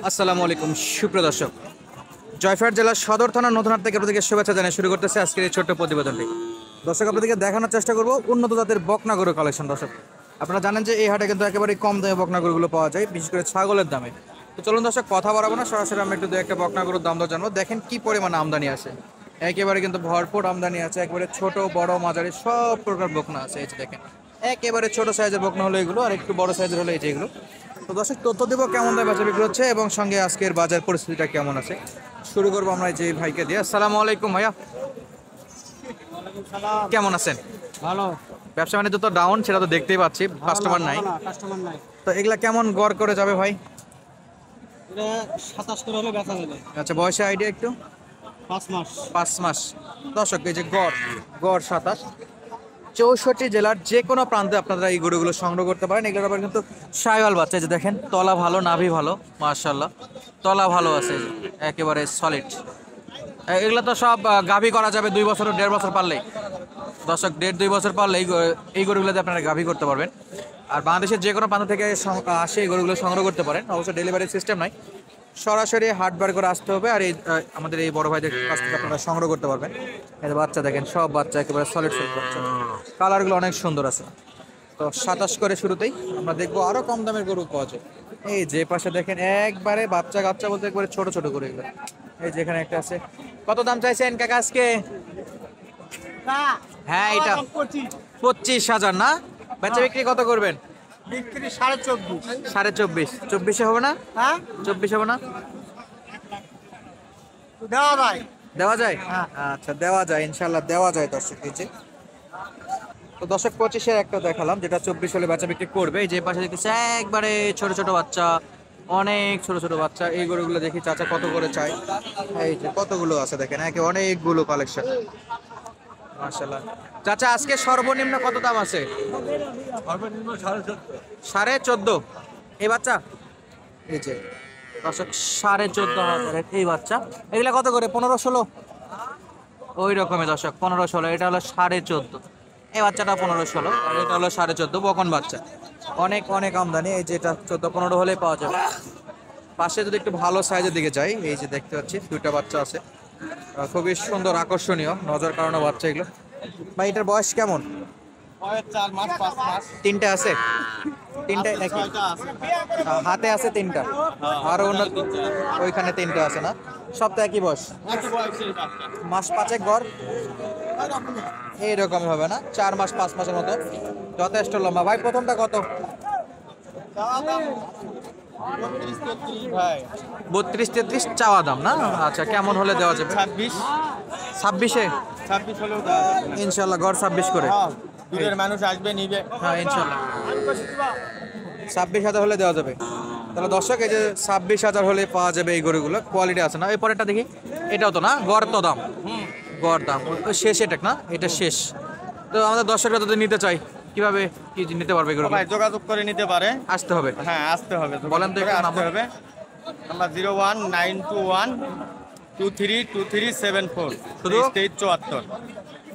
আসসালামু আলাইকুম সুপ্রিয় দর্শক, জয়ফাট জেলার সদর থানার নতুনহাট থেকে আপনাদেরকে শুভেচ্ছা জানিয়ে শুরু করতেছে আজকের এই ছোট্ট প্রতিবেদনটি। দর্শক, আপনাদেরকে দেখানোর চেষ্টা করব উন্নত জাতের বকনা গরু কালেকশন। দর্শক, আপনারা জানেন যে এই হাটে কিন্তু একেবারে কম দামে বকনা গরুগুলো পাওয়া যায়, বিশেষ করে ছাগলের দামে। তো চলুন দর্শক, কথা বাড়াবো না, সরাসরি আমরা একটু দু একটা বকনা গরুর দাম দর জানবো। দেখেন কি পরিমাণ আমদানি আছে, একেবারে কিন্তু ভরপুর আমদানি আছে। একেবারে ছোট বড় মাঝারি সব প্রকার বকনা আছে। এই যে দেখেন, একেবারে ছোট সাইজের বকনা হলো এগুলো, আর একটু বড় সাইজের হলো এই যে এগুলো। তো দর্শক, তথ্য দেবো কেমন দামে বেচা বিক্রি হচ্ছে এবং সঙ্গে আজকের বাজার পরিস্থিতিটা কেমন আছে। শুরু করবো আমরা যে ভাইকে দিয়ে। আসসালামু আলাইকুম ভাইয়া, কেমন আছেন? ভালো। ব্যবসা বাণিজ্য তো ডাউন, সেটা তো দেখতেই পাচ্ছি, কাস্টমার নাই। কাস্টমার নাই। তো এগুলা কেমন গড় করে যাবে ভাই? এটা 27 করে হলে বেচা যাবে। আচ্ছা, বয়সে আইডিয়া একটু? 5 মাস। 5 মাস। দর্শক, এই যে গড় গড় 27। 64 জেলার যে কোনো প্রান্তে আপনারা এই গরুগুলো সংগ্রহ করতে পারেন। এগুলোর আবার কিন্তু শাইওয়াল বাচ্চা, এই যে দেখেন, তলা ভালো, নাভি ভালো, মাশাআল্লাহ, তলা ভালো আছে, এই যে একেবারে সলিড। এগুলো তো সব গাভী করা যাবে 2 বছর 1.5 বছর পারলেই। দর্শক, 1.5-2 বছর পারলে এই গরুগুলোতে আপনারা গাভী করতে পারবেন। আর বাংলাদেশের যে কোনো প্রান্ত থেকে আসে এই গরুগুলো সংগ্রহ করতে পারেন। অবশ্য ডেলিভারি সিস্টেম নাই, সরাসরি হাট বার করে আসতে হবে। আর এই আমাদের এই বড় ভাইদের কাছ থেকে আপনারা সংগ্রহ করতে পারবেন। এই যে বাচ্চা দেখেন, সব বাচ্চা একেবারে সলিড সলিড বাচ্চা, কালারগুলো অনেক সুন্দর আছে। তো 27 করে শুরুতেই আমরা দেখবো আরো কম দামের গরু পাওয়া যায়। এই যে পাশে দেখেন, একবারে বাচ্চা কাচ্চা বলতে একবারে ছোট ছোট গরু এগুলো। এই যেখানে একটা আছে। কত দাম চাইছেন কাকা আজকে? হ্যাঁ, এটা 25,000 না? বেচা বিক্রি কত করবেন? বিক্রি 24.5। 24.5। 24-এ হবে না? হ্যাঁ, 24 হবে না? দেওয়া ভাই। দেওয়া যায়? হ্যাঁ। আচ্ছা, দেওয়া যায়, ইনশাল্লাহ দেওয়া যায় দর্শক। নিচে তো দর্শক 25-এর একটা দেখালাম, যেটা 24 হলে বেচা বিক্রি করবে। এই যে পাশে দেখতেছে একবারে ছোট ছোট বাচ্চা, অনেক ছোট ছোট বাচ্চা। এই গরুগুলো দেখি চাচা কত করে চাই। এই যে কতগুলো আছে দেখেন, একে অনেকগুলো কালেকশন, মাশাআল্লাহ। চাচা, আজকে সর্বনিম্ন কত দাম আছে? সর্বনিম্ন 14.5। 14.5। এই বাচ্চা, এই যে দর্শক, 14.5 এই বাচ্চা। এগুলা কত করে? 15-16 ওই রকমই দর্শক, 15-16। এটা হলো 14.5। এই বাচ্চাটা 15-16, আর এটা হলো 14.5 বকন বাচ্চা। অনেক অনেক আমদানি। এই যে এটা 14-15 হলেই পাওয়া যাবে। পাশে যদি একটু ভালো সাইজের দিকে যাই, এই যে দেখতে পাচ্ছি দুইটা বাচ্চা আছে, খুবই সুন্দর আকর্ষণীয়, নজর কাড়ানো বাচ্চা এগুলো। ভাই, এটার বয়স কেমন? 4 মাস 5 মাস। তিনটা আছে? তিনটা নাকি? হাতে আছে তিনটা, আর অন্য ওইখানে তিনটা আছে না? সব তো একই বয়স, মাস 5 গড় এইরকম হবে না? 4 মাস 5 মাসের মতো, যথেষ্ট লম্বা। ভাই, প্রথমটা কত? 32-33 চাওয়া দাম না? আচ্ছা, কেমন হলে দেওয়া যাবে? 26-এ? 26 হলেও দেওয়া যাবে। ইনশাল্লাহ গড় 26 করে। দূরের মানুষ আসবে নিবে। হ্যাঁ, ইনশাল্লাহ 26,000 হলে দেওয়া যাবে। তাহলে দর্শক, এই যে 26,000 হলে পাওয়া যাবে এই গরুগুলো, কোয়ালিটি আছে না? এই পরেরটা দেখি, এটাও তো না? গড় তো দাম, গড় দাম ওই শেষ, এটা না? এটা শেষ। তো আমাদের দর্শকরা যদি নিতে চাই, কিভাবে কি নিতে পারবে এগুলো? ভাই, যোগাযোগ করে নিতে পারে। আসতে হবে? হ্যাঁ, আসতে হবে। বলেন তো একটু আসতে নাম্বার। হবে। নাম্বার 01921232374। শুধু? 2374।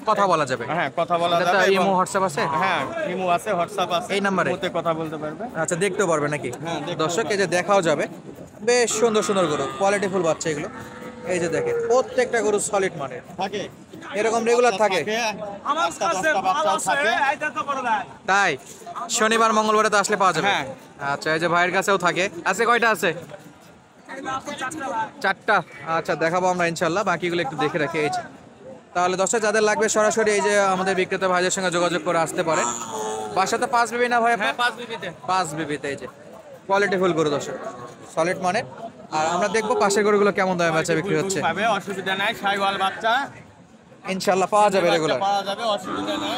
কথা বলা যাবে? হ্যাঁ, কথা বলা এটা তো যাবে। ইমো হোয়াটসঅ্যাপ আছে? হ্যাঁ, ইমো আছে, হোয়াটসঅ্যাপ আছে। এই নাম্বারে? ইমোতে কথা বলতে পারবে। আচ্ছা, দেখতেও পারবে নাকি? হ্যাঁ, দেখতেও দর্শক, এই পারবে। যে দেখাও যাবে, বেশ সুন্দর সুন্দর গরু, কোয়ালিটি ফুল বাচ্চা এগুলো। এই যে দেখেন, প্রত্যেকটা গরু সলিড মানের, থাকে এরকম রেগুলার থাকে। আমার কাছে বাচ্চাও থাকে। তাই শনিবার মঙ্গলবারে তো আসলে পাওয়া যাবে? হ্যাঁ। আচ্ছা, এই যে ভাইয়ের কাছেও থাকে। আছে কয়টা আছে? 4টা। আচ্ছা, দেখাবো আমরা ইনশাল্লাহ, বাকিগুলো একটু দেখে রাখি। এই যে, তাহলে দর্শক যাদের লাগবে সরাসরি এই যে আমাদের বিক্রেতা ভাইদের সঙ্গে যোগাযোগ করে আসতে পারেন। বাসাতে 5 বিবি না ভাই? হ্যাঁ, 5 বিবিতে। 5 বিবিতে। এই যে কোয়ালিটি ফুল গরু দর্শক, সলিড মানে। আর আমরা দেখবো পাশের গরুগুলো কেমন দামে বেচা বিক্রি হচ্ছে। পাবে, অসুবিধা নাই। শাইওয়াল বাচ্চা ইনশাল্লাহ পাওয়া যাবে রেগুলার, পাওয়া যাবে, অসুবিধা নাই।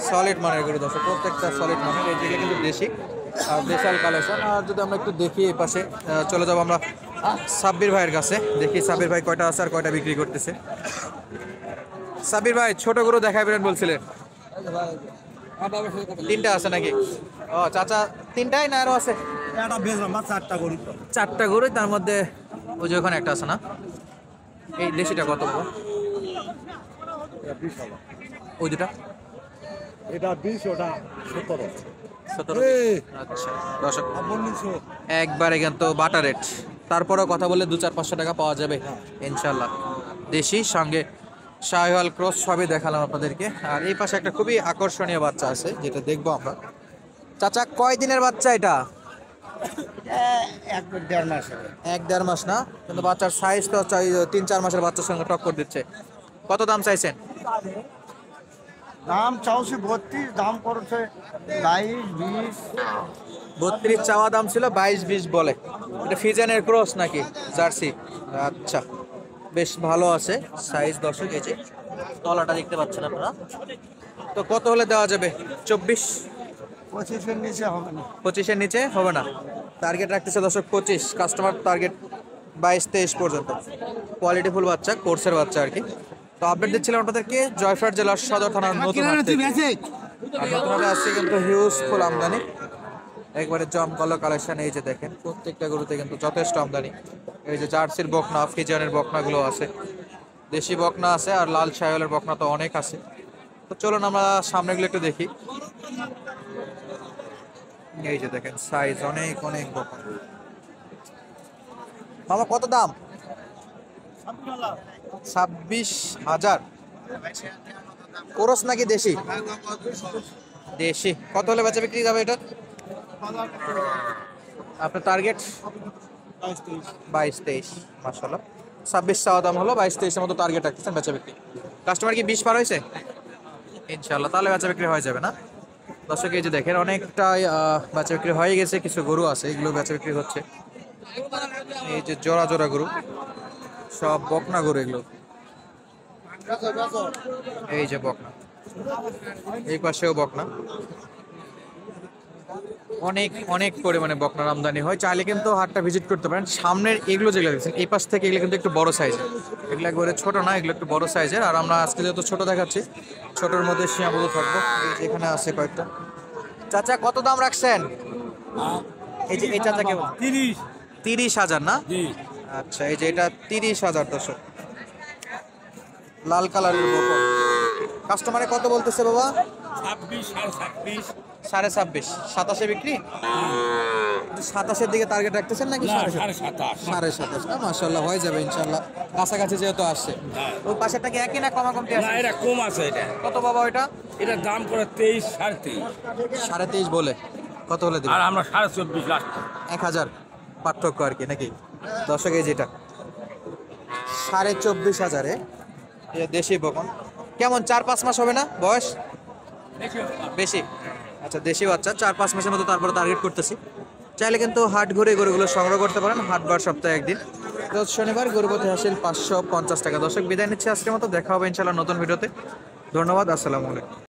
সলিড মানের গরু দর্শক, প্রত্যেকটা সলিড মানের। এই দিকে কিন্তু দেশি আর বিশাল কালেকশন। আর যদি আমরা একটু দেখি এই পাশে, চলে যাবো আমরা সাব্বির ভাইয়ের কাছে, দেখি সাব্বির ভাই কয়টা আছে আর কয়টা বিক্রি করতেছে। সাব্বির ভাই, ছোট গরু দেখাবেন বলছিলেন, 3টা আছে নাকি? ও চাচা, 3টাই না আরো আছে? এটা বেচলাম, 4টা গরু। 4টা গরু, তার মধ্যে ওই যে ওখানে একটা আছে না? এই দেশিটা কত বড়? ওই দুটা? এটা 20, ওটা 17। 17। আচ্ছা দর্শক একবারে কিন্তু বাটার রেট, তারপরেও কথা বললে 200-500 টাকা পাওয়া যাবে ইনশাল্লাহ। দেশি সঙ্গে শাহিওয়াল ক্রস সবই দেখালাম আপনাদেরকে। আর এই পাশে একটা খুবই আকর্ষণীয় বাচ্চা আছে যেটা দেখবো আমরা। চাচা কয় দিনের বাচ্চা এটা? 1-1.5 মাস হবে। 1-1.5 মাস না, কিন্তু বাচ্চার সাইজ তো 3-4 মাসের বাচ্চার সঙ্গে টক্কর দিচ্ছে। কত দাম চাইছেন? দাম চাওছি 32, দাম করছে 22-20। 32 চাওয়া দাম ছিল, 22-20 বলে। এটা ফিজানের ক্রস নাকি জার্সি? আচ্ছা বেশ ভালো আছে সাইজ দর্শক। এই যে তলাটা দেখতে পাচ্ছেন আপনারা। তো কত হলে দেওয়া যাবে? 24? 25-এর নিচে হবে না। 25-এর নিচে হবে না। টার্গেট রাখতেছে দর্শক 25, কাস্টমার টার্গেট 22-23 পর্যন্ত। কোয়ালিটিফুল বাচ্চা, কোর্সের বাচ্চা আর কি। তো আপডেট দিচ্ছিলাম আপনাদেরকে জয়ফ্রাট জেলার সদর থানার নতুন হাট থেকে। আর নতুনভাবে আসছে কিন্তু হিউজ ফুল আমদানি, একবারে জমকালো কালেকশন। এই যে দেখেন প্রত্যেকটা গরুতে কিন্তু যথেষ্ট আমদানি। এই যে জার্সির বকনা, ফিজিয়ানের বকনাগুলো আছে, দেশি বকনা আছে, আর লাল শাহিওয়ালের বকনা তো অনেক আছে। তো চলুন আমরা সামনেগুলো একটু দেখি। এই যে দেখেন সাইজ অনেক অনেক বকনা। মামা কত দাম? 26,000। কোরস নাকি দেশি? দেশি। কত হলে বেচা বিক্রি যাবে এটা? আপনার টার্গেট 22-23। মাশাআল্লাহ 26 চাওয়া দাম হলো, 22-23-এর মতো টার্গেট রাখতেছেন বেচা বিক্রি। কাস্টমার কি 20 পার হয়েছে? ইনশাআল্লাহ তাহলে বেচা বিক্রি হয়ে যাবে না দর্শক। এই যে দেখেন অনেকটাই বেচা বিক্রি হয়ে গেছে, কিছু গরু আছে এগুলো বেচা বিক্রি হচ্ছে। এই যে জোড়া জোড়া গরু, সব বকনা গরু এগুলো। এই যে বকনা, এই পাশেও বকনা। অনেক অনেক পরিমাণে বকনার আমদানি হয়। চাইলে কিন্তু হাটটা ভিজিট করতে পারেন। সামনের এগুলো যেগুলো দেখছেন এই পাশ থেকে, এগুলো কিন্তু একটু বড় সাইজের, এগুলো একবারে ছোট না, এগুলো একটু বড় সাইজের। আর আমরা আজকে যেহেতু ছোট দেখাচ্ছি, ছোটর মধ্যে সীমাবদ্ধ থাকবো। এই যে এখানে আছে কয়েকটা। চাচা কত দাম রাখছেন? এই যে এই চাচা কেমন? 30,000 না? আচ্ছা এই যে এটা 30,000 দর্শক, লাল কালারের বকন। কাস্টমারে কত বলতেছে বাবা? 26, 26.5। 27-এ বিক্রি? 27-এর দিকে টার্গেট রাখতেছেন নাকি? 27.5 না? মাশাআল্লাহ হয়ে যাবে ইনশাআল্লাহ, কাছাকাছি যেহেতু আসছে। ওই পাশেরটা কি একই না কমাকমতি আছে? না এটা কম আছে। এটা কত বাবা ওইটা? এটার দাম করে 23, 23.5। 23.5 বলে। কত হলে দিবেন? আর আমরা 24.5 লাস্ট। 1,000 পার্থক্য আর কি নাকি দর্শক? এই যেটা 24,500-এ দেশি বকন। কেমন 4-5 মাস হবে না বয়স? বেশি। আচ্ছা দেশি বাচ্চা 4-5 মাসের মতো, তারপরে টার্গেট করতেছি। চাইলে কিন্তু হাট ঘুরে গরুগুলো সংগ্রহ করতে পারেন। হাটবার সপ্তাহে একদিন, রোজ শনিবার। গরুপতি হাসিল 550 টাকা। দর্শক বিদায় নিচ্ছে আজকের মতো, দেখা হবে ইনশাআল্লাহ নতুন ভিডিওতে। ধন্যবাদ, আসসালামু আলাইকুম।